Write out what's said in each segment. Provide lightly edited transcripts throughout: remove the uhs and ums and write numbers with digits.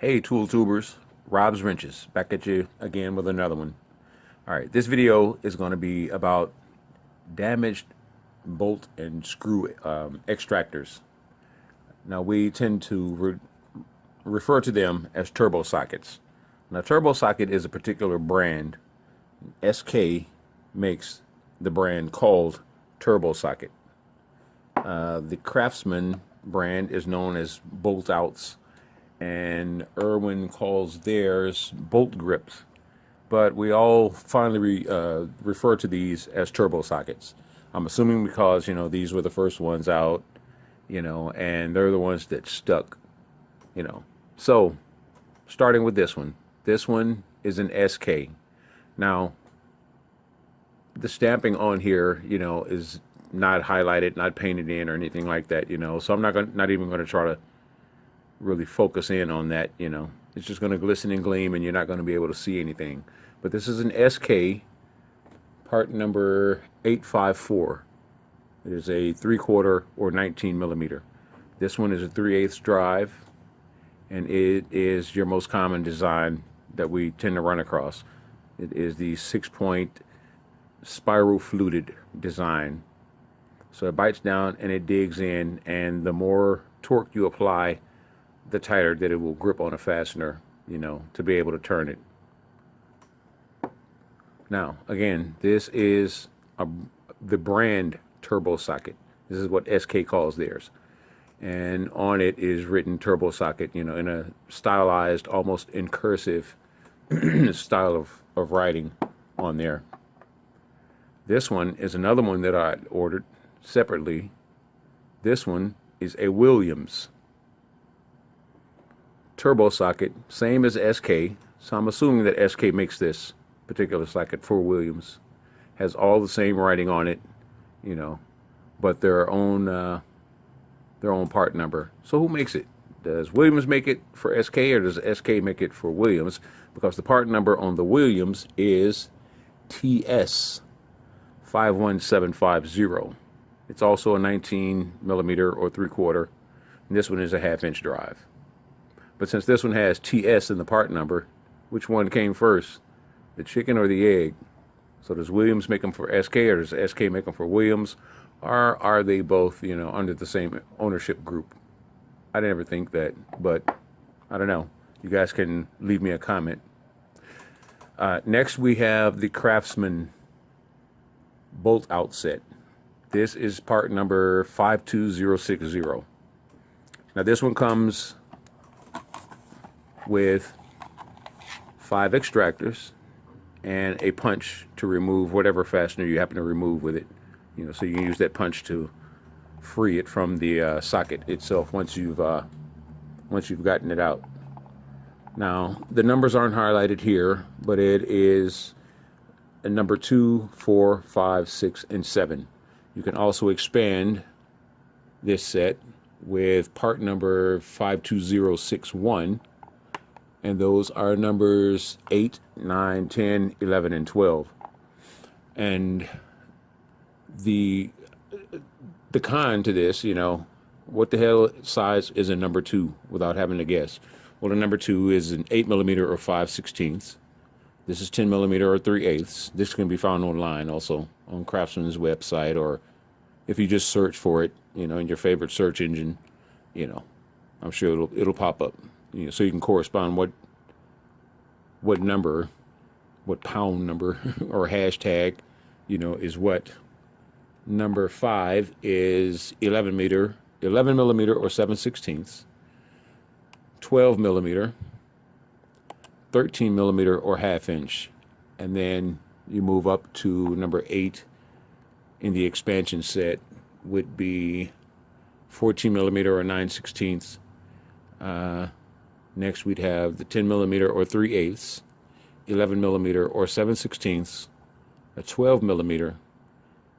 Hey tool tubers, Rob's Wrenches, back at you again with another one. All right, this video is going to be about damaged bolt and screw extractors. Now we tend to refer to them as turbo sockets. Now turbo socket is a particular brand. SK makes the brand called turbo socket. The Craftsman brand is known as bolt outs, and Irwin calls theirs bolt grips. But we all finally refer to these as turbo sockets. I'm assuming because, these were the first ones out, and they're the ones that stuck. So, starting with this one. This one is an SK. Now, the stamping on here, is not highlighted, not painted in or anything like that, So I'm not even going to try to really focus in on that. It's just going to glisten and gleam, and you're not going to be able to see anything. But this is an SK, part number 854. It is a 3/4 or 19 millimeter. This one is a 3/8 drive, and it is your most common design that we tend to run across. It is the 6-point spiral fluted design. So it bites down and it digs in, and the more torque you apply, the tighter that it will grip on a fastener, to be able to turn it. Now, again, this is the brand turbo socket. This is what SK calls theirs. And on it is written turbo socket, in a stylized, almost in cursive style of writing on there. This one is another one that I ordered separately. This one is a Williams turbo socket, same as SK. So I'm assuming that SK makes this particular socket for Williams. Has all the same writing on it, but their own part number. So who makes it? Does Williams make it for SK, or does SK make it for Williams? Because the part number on the Williams is TS 51750. It's also a 19 millimeter or 3/4. And this one is a 1/2 inch drive. But since this one has TS in the part number, which one came first, the chicken or the egg? So does Williams make them for SK, or does SK make them for Williams? Or are they both, under the same ownership group? I never think that, but I don't know. You guys can leave me a comment. Next, we have the Craftsman bolt out set. This is part number 52060. Now this one comes with 5 extractors and a punch to remove whatever fastener you happen to remove with it. So you can use that punch to free it from the socket itself once you've gotten it out. Now the numbers aren't highlighted here, but it is a number 2, 4, 5, 6, and 7. You can also expand this set with part number 52061, and those are numbers 8, 9, 10, 11, and 12. And the con to this, what the hell size is a number 2 without having to guess? Well, the number 2 is an 8 millimeter or 5/16. This is 10 millimeter or 3/8. This can be found online also on Craftsman's website, or if you just search for it, in your favorite search engine, I'm sure it'll pop up. So you can correspond what number, what pound number or hashtag, is what. Number 5 is 11 millimeter or 7/16, 12 millimeter, 13 millimeter or 1/2 inch, and then you move up to number 8 in the expansion set would be 14 millimeter or 9/16. Next we'd have the 10 millimeter or 3/8, 11 millimeter or 7/16, a 12 millimeter,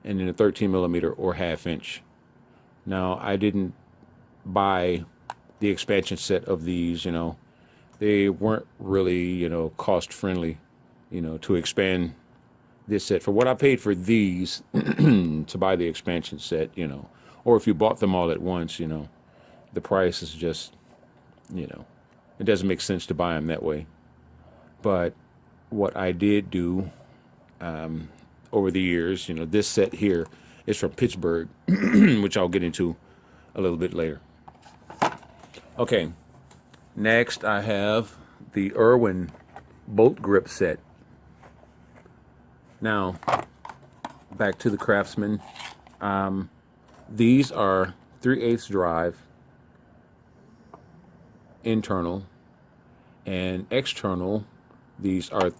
and then a 13 millimeter or 1/2 inch. Now I didn't buy the expansion set of these, they weren't really, cost friendly, to expand this set. For what I paid for these to buy the expansion set, or if you bought them all at once, the price is just, It doesn't make sense to buy them that way. But what I did do over the years, this set here is from Pittsburgh, which I'll get into a little bit later. Okay, next I have the Irwin bolt grip set. Now, back to the Craftsman. These are 3/8 drive, internal, and external. These are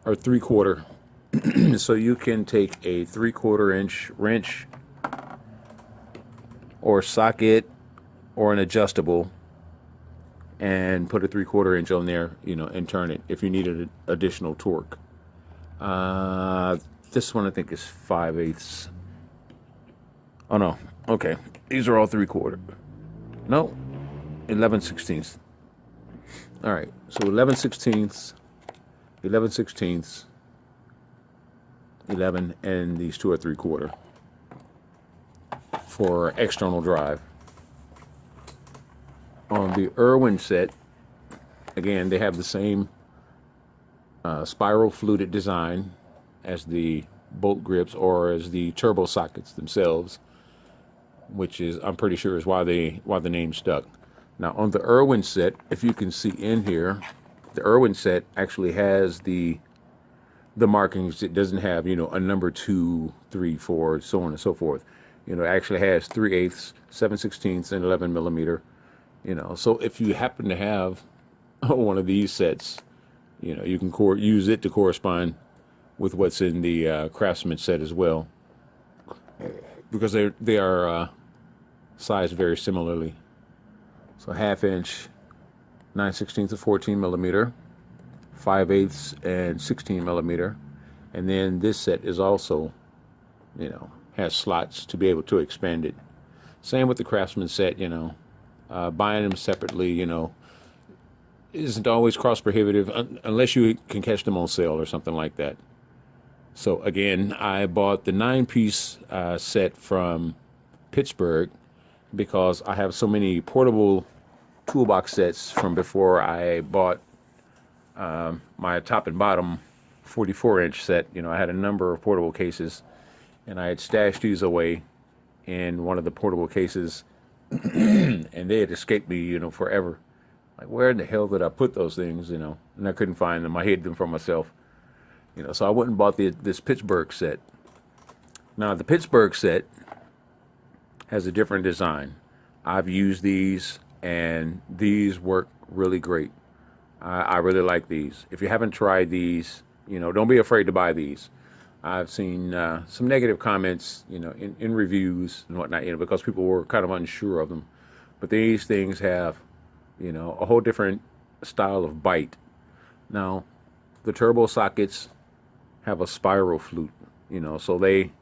3/4. So you can take a 3/4 inch wrench or socket or an adjustable and put a 3/4 inch on there, and turn it if you needed additional torque. This one I think is 5/8. Oh no, okay. These are all 3/4. No, 11/16. All right, so 11/16, 11/16, 11, and these two are 3/4 for external drive. On the Irwin set, again, they have the same spiral fluted design as the bolt grips or as the turbo sockets themselves, which is, I'm pretty sure, is why the name stuck. Now on the Irwin set, if you can see in here, the Irwin set actually has the markings. It doesn't have, a number 2, 3, 4, so on and so forth. It actually has 3/8, 7/16, and 11 millimeter. So if you happen to have one of these sets, you can use it to correspond with what's in the Craftsman set as well, because they are sized very similarly. So 1/2 inch, 9/16 of 14 millimeter, 5/8 and 16 millimeter, and then this set is also, has slots to be able to expand it. Same with the Craftsman set. Buying them separately, isn't always cost prohibitive unless you can catch them on sale or something like that. So again, I bought the 9-piece set from Pittsburgh because I have so many portable toolbox sets from before I bought my top and bottom 44-inch set. I had a number of portable cases, and I had stashed these away in one of the portable cases, and they had escaped me, forever. Like, where in the hell did I put those things, and I couldn't find them. I hid them from myself, so I went and bought this Pittsburgh set. Now, the Pittsburgh set has a different design. I've used these, and these work really great. I really like these. If you haven't tried these, don't be afraid to buy these. I've seen some negative comments, in reviews and whatnot, because people were kind of unsure of them. But these things have, a whole different style of bite. Now, the turbo sockets have a spiral flute, so they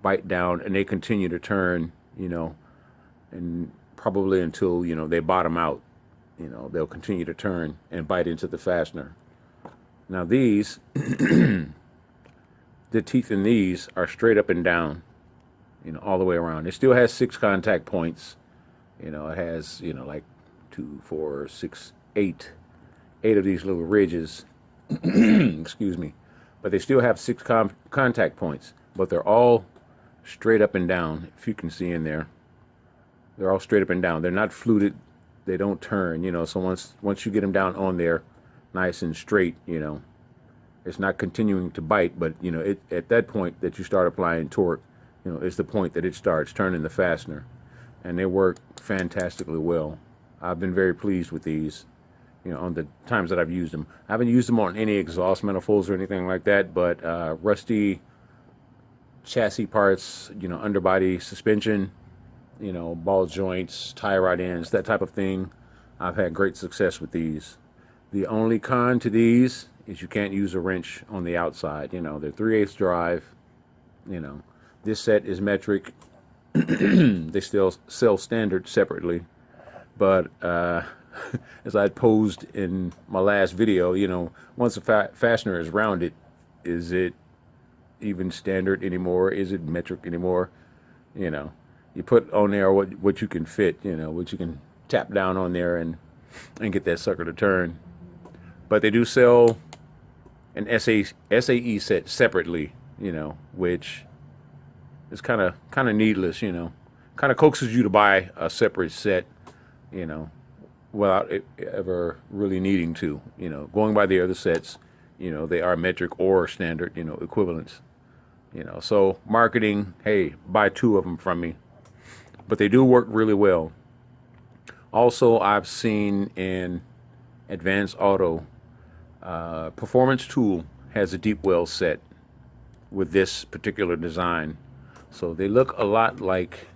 bite down and they continue to turn, and probably until, they bottom out. They'll continue to turn and bite into the fastener. Now these, the teeth in these are straight up and down, all the way around. It still has 6 contact points. It has, like 2, 4, 6, 8 of these little ridges. Excuse me. But they still have 6 contact points, but they're all straight up and down. If you can see in there, they're all straight up and down. They're not fluted. They don't turn, so once you get them down on there nice and straight, it's not continuing to bite, but at that point that you start applying torque, is the point that it starts turning the fastener, and they work fantastically well. I've been very pleased with these, on the times that I've used them. I haven't used them on any exhaust manifolds or anything like that, but rusty chassis parts, underbody suspension, ball joints, tie rod ends, that type of thing, I've had great success with these. The only con to these is you can't use a wrench on the outside. They're 3/8 drive. This set is metric. They still sell standard separately, but as I posed in my last video, once a fastener is rounded, is it even standard anymore? Is it metric anymore? You put on there what you can fit, what you can tap down on there, and and get that sucker to turn. But they do sell an SAE set separately, you know, which is kind of needless, you know. Kind of coaxes you to buy a separate set, you know, without it ever really needing to, you know. Going by the other sets, you know, they are metric or standard, you know, equivalents, you know. So marketing, hey, buy 2 of them from me. But they do work really well. Also, I've seen in Advanced Auto, Performance Tool has a deep well set with this particular design. So they look a lot like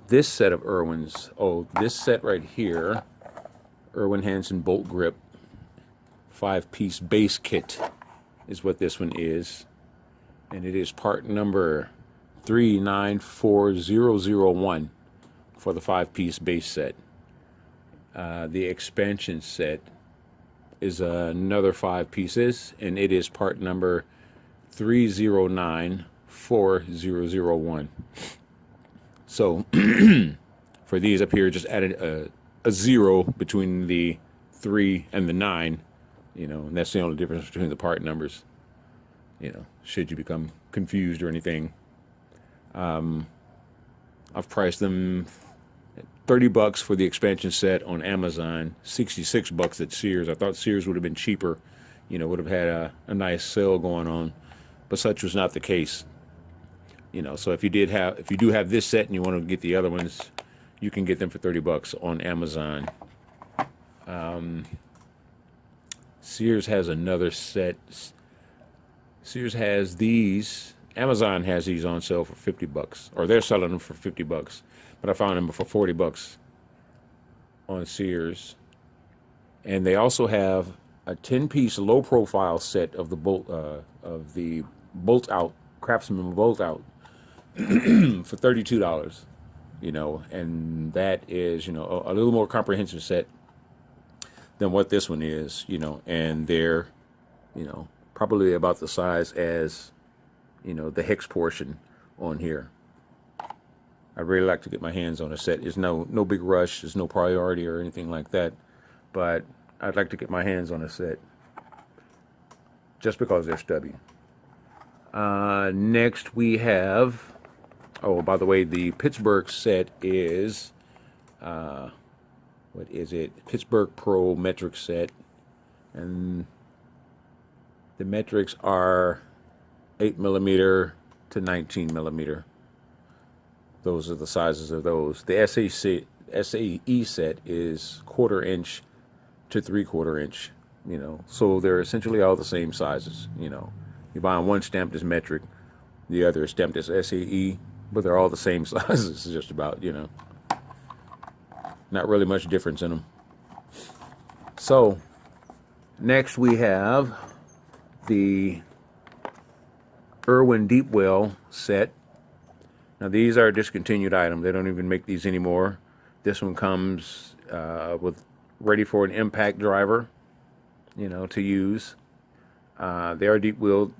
this set of Irwins. Oh, this set right here, Irwin-Hanson bolt grip 5-piece base kit is what this one is. And it is part number 394001 for the 5-piece base set. The expansion set is another 5 pieces, and it is part number 3094001. So for these up here, just added a 0 between the 3 and the 9, you know, and that's the only difference between the part numbers, you know, should you become confused or anything. I've priced them $30 for the expansion set on Amazon, $66 at Sears. I thought Sears would have been cheaper, you know, would have had a nice sale going on, but such was not the case. You know, so if you do have this set and you want to get the other ones, you can get them for $30 on Amazon. Sears has another set. Sears has these. Amazon has these on sale for $50, or they're selling them for $50. But I found them for $40 on Sears. And they also have a 10-piece low-profile set of the bolt out Craftsman bolt out for $32. You know, and that is, you know, a little more comprehensive set than what this one is. You know, and they're, you know, probably about the size as, you know, the hex portion on here. I'd really like to get my hands on a set. There's no big rush. There's no priority or anything like that. But I'd like to get my hands on a set just because they're stubby. Next we have, oh, by the way, the Pittsburgh set is, what is it? Pittsburgh Pro metric set. And the metrics are 8mm to 19mm. Those are the sizes of those. The SAE set is 1/4 inch to 3/4 inch, you know. So they're essentially all the same sizes, you know. You're buying one stamped as metric, the other is stamped as SAE, but they're all the same sizes, just about, you know. Not really much difference in them. So, next we have the Irwin Deep Well set. Now these are a discontinued item. They don't even make these anymore. This one comes with ready for an impact driver, you know, to use. They are deep well.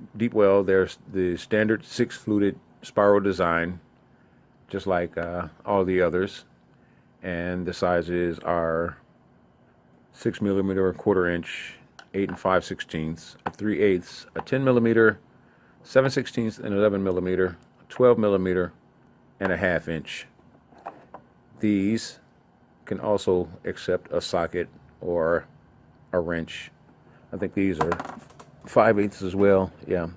There's the standard 6-fluted spiral design, just like all the others, and the sizes are 6mm, 1/4 inch, 8 5/16, a 3/8, a 10mm, 7/16, and 11mm, 12mm, and a 1/2 inch. These can also accept a socket or a wrench. I think these are 5/8 as well. Yeah.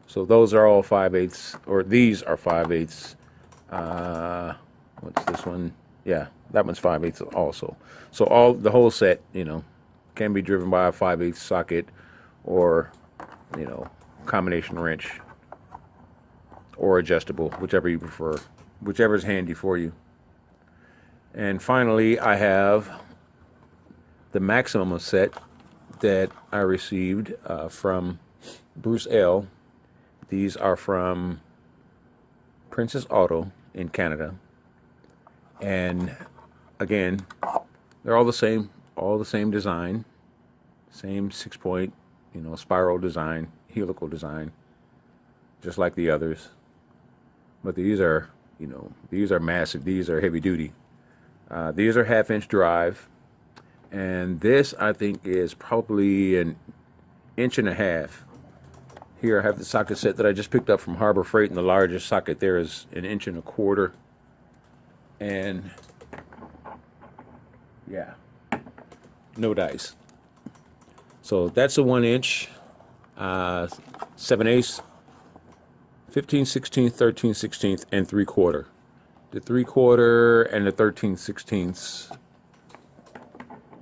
So those are all 5/8, or these are 5/8. What's this one? Yeah, that one's 5/8 also. So the whole set, you know, can be driven by a 5/8 socket or, you know, combination wrench or adjustable, whichever you prefer, whichever is handy for you. And finally, I have the Maximum set that I received from Bruce L. These are from Princess Auto in Canada, and again, they're all the same design, same 6-point, you know, spiral design, helical design, just like the others. But these are, you know, these are massive. These are heavy duty. These are 1/2 inch drive, and this I think is probably an 1.5 inches. Here I have the socket set that I just picked up from Harbor Freight, and the largest socket there is an 1.25 inches. And yeah, no dice. So that's a 1 inch, 7/8, 15/16, 13/16, and 3/4. The 3/4 and the 13/16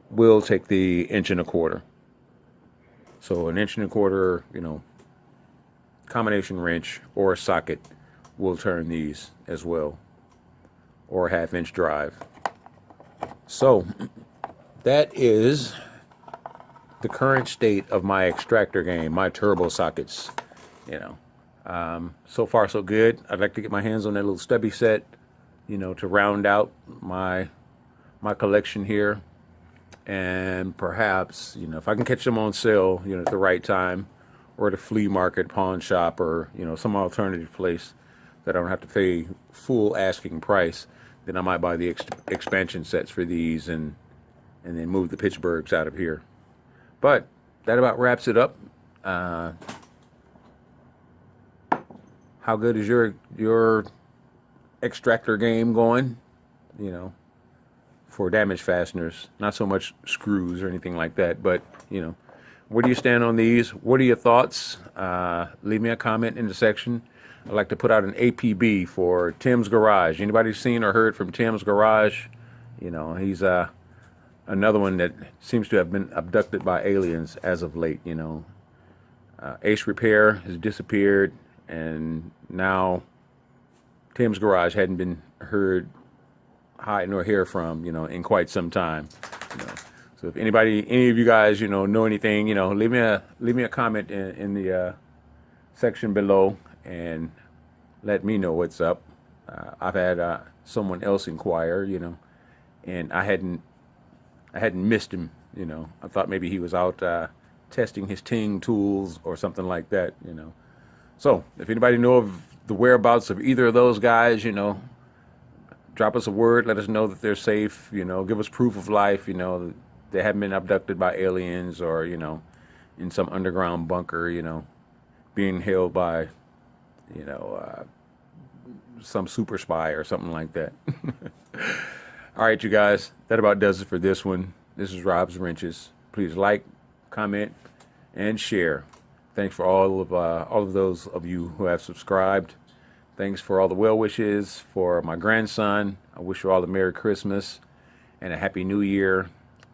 will take the 1.25 inches. So an 1.25 inch, combination wrench or a socket will turn these as well, or a 1/2 inch drive. So that is the current state of my extractor game, my turbo sockets. So far so good. I'd like to get my hands on that little stubby set, to round out my collection here. And perhaps, if I can catch them on sale, at the right time, or at a flea market, pawn shop, or, some alternative place that I don't have to pay full asking price, then I might buy the expansion sets for these and then move the Pittsburghs out of here. But that about wraps it up. How good is your extractor game going? For damage fasteners, not so much screws or anything like that, but where do you stand on these? What are your thoughts? Leave me a comment in the section. I'd like to put out an APB for Tim's Garage. Anybody seen or heard from Tim's Garage? He's another one that seems to have been abducted by aliens as of late. Ace Repair has disappeared, and now Tim's Garage hadn't been heard, hide, nor hear from, in quite some time. So if any of you guys, know anything, leave me a comment in the section below and let me know what's up. I've had someone else inquire, and I hadn't missed him. I thought maybe he was out testing his ting tools or something like that. So if anybody know of the whereabouts of either of those guys, drop us a word, let us know that they're safe, give us proof of life, they haven't been abducted by aliens or, in some underground bunker, being held by, some super spy or something like that. All right, you guys, that about does it for this one. This is Rob's Wrenches. Please like, comment, and share. Thanks for all of those of you who have subscribed. Thanks for all the well wishes for my grandson. I wish you all a Merry Christmas and a Happy New Year.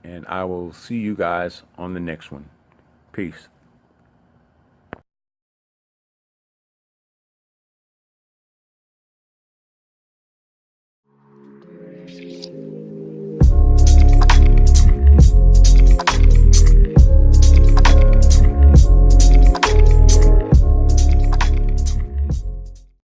And I will see you guys on the next one. Peace.